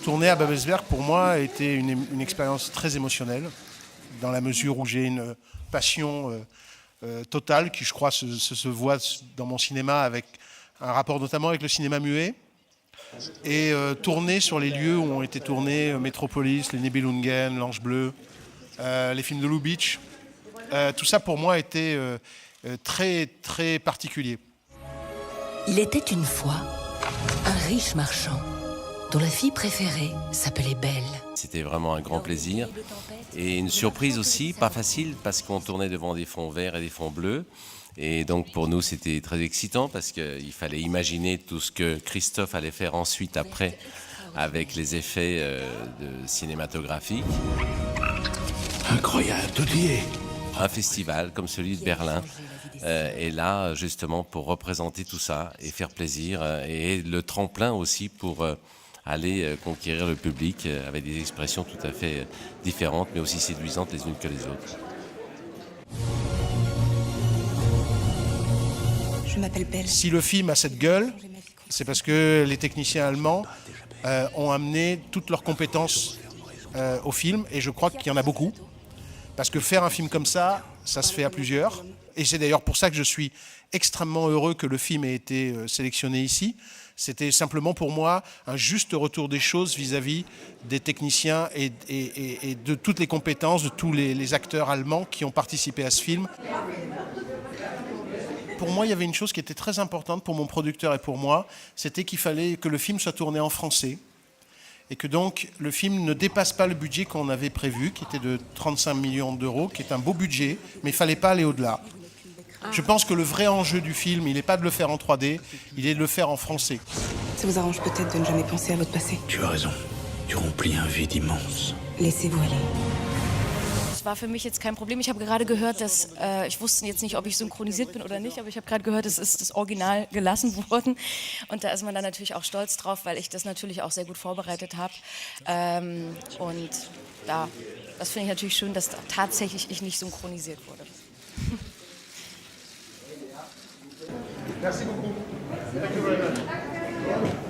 Tourner à Babelsberg, pour moi, a été une expérience très émotionnelle, dans la mesure où j'ai une passion totale qui, je crois, se voit dans mon cinéma, avec un rapport notamment avec le cinéma muet. Et tourner sur les lieux où ont été tournés Metropolis, les Nibelungen, l'Ange Bleu, les films de Lubitsch, tout ça pour moi était très, très particulier. Il était une fois un riche marchand dont la fille préférée s'appelait Belle. C'était vraiment un grand plaisir et une surprise aussi, pas facile parce qu'on tournait devant des fonds verts et des fonds bleus. Et donc pour nous c'était très excitant parce qu'il fallait imaginer tout ce que Christophe allait faire ensuite après avec les effets cinématographiques. Incroyable, tout y est. Un festival comme celui de Berlin est là justement pour représenter tout ça et faire plaisir et le tremplin aussi pour aller conquérir le public avec des expressions tout à fait différentes mais aussi séduisantes les unes que les autres. Je m'appelle Belle. Si le film a cette gueule, c'est parce que les techniciens allemands ont amené toutes leurs compétences au film, et je crois qu'il y en a beaucoup. Parce que faire un film comme ça se fait à plusieurs. Et c'est d'ailleurs pour ça que je suis extrêmement heureux que le film ait été sélectionné ici. C'était simplement pour moi un juste retour des choses vis-à-vis des techniciens et de toutes les compétences de tous les acteurs allemands qui ont participé à ce film. Pour moi, il y avait une chose qui était très importante pour mon producteur et pour moi, c'était qu'il fallait que le film soit tourné en français et que donc le film ne dépasse pas le budget qu'on avait prévu, qui était de 35 millions d'euros, qui est un beau budget, mais il ne fallait pas aller au-delà. Je pense que le vrai enjeu du film, il n'est pas de le faire en 3D, il est de le faire en français. Ça vous arrange peut-être de ne jamais penser à votre passé. Tu as raison. Tu remplis un vide immense. Laissez-vous aller. Das war für mich jetzt kein Problem. Ich habe gerade gehört, dass ich wusste jetzt nicht, ob ich synchronisiert bin oder nicht, aber ich habe gerade gehört, es ist das Original gelassen worden. Und da ist man dann natürlich auch stolz drauf, weil ich das natürlich auch sehr gut vorbereitet habe. Und ja, das finde ich natürlich schön, dass tatsächlich ich nicht synchronisiert wurde. Merci beaucoup. Thank you very much.